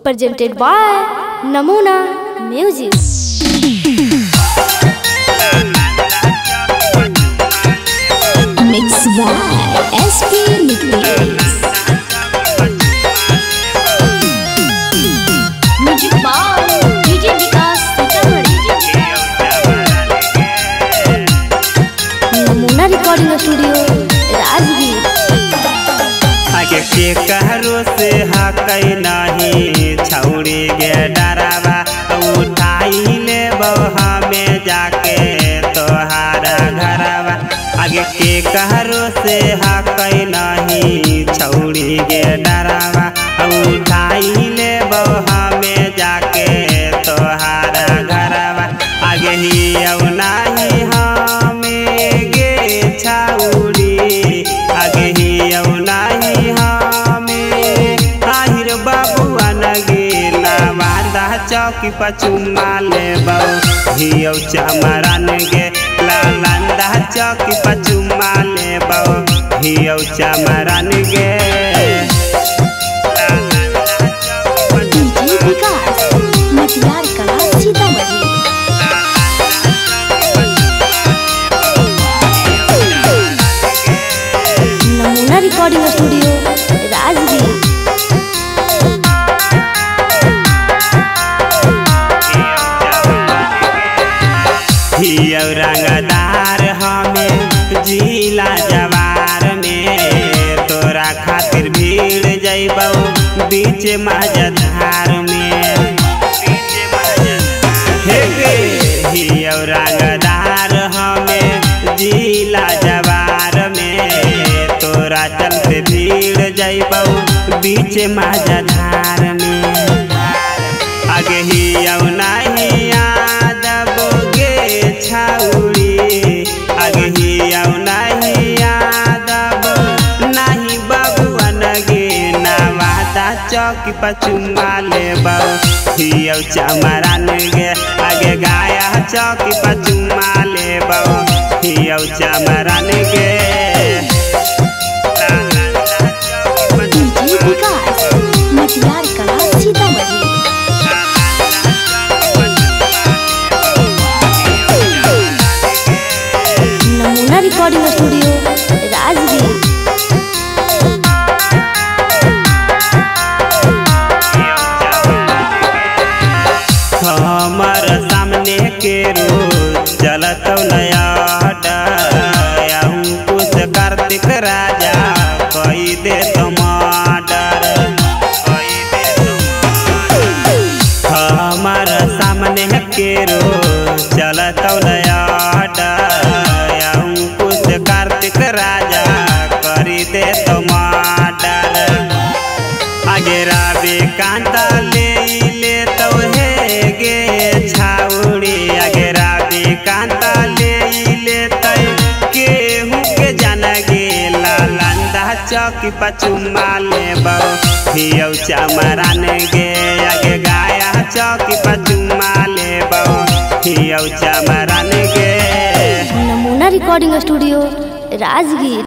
presented by Namuna Music. Mixed by SP Nicholas. Music by DJ Vikas Sitamarhi. Namuna Recording Studio, Rajgir. आगे के कहरो से हकई नहीं छौड़ी गे डरावा उठाई ले बहा में जाके तोहारा घरवा। आगे के कहरो से हकई नहीं छौड़ी गे डरावा उठाई ले बहा में जाके तोहारा घरवा। आगे ही औ नहीं हमें गे छौड़ी आगे ही औ नहीं चौकी पचुमा ले हियो चमरन गे लालंदा चौकी पचुमा ले हियो चमरन गे। DJ विकास मटियार कला सीतामढ़ी। नमूना रिकॉर्डिंग स्टूडियो राजगीर। रंगदार हमें जिला जवार में तोरा खातिर भीड़ जइबौ बीच मझधार में। हियो रंगदार हमें जिला जवार में तोरा चलते भीड़ जइबौ बीच मझधार में। आगे हियो नहीं छौड़ी आगे हियो नहीं यादव नहीं बबुआ नगे नवादा चौकी पचुमा ले हियो चमरन गे। आगे गाया चौकी पचुमा ले हियो चमरन गे। DJ विकास मटियार कला सीतामढ़ी। Recording studio Rajgir. हमर सामने के रोज चलत नया कुछ कार्तिक राजा कही दे टमाटर। हमर सामने के रोज चलत नया कार्तिक राजा करी दे टमाटर। आगे राबे कांता ले तो हे गे छाउड़ी आगे राबे कांता ले तो केहू के जाना गे लालंदा चौकी पचुमा ले हियो चमरन गे। आगे गाया चौकी पचुमा ले हियो चमरन गे। नमूना रिकॉर्डिंग स्टूडियो राजगीर।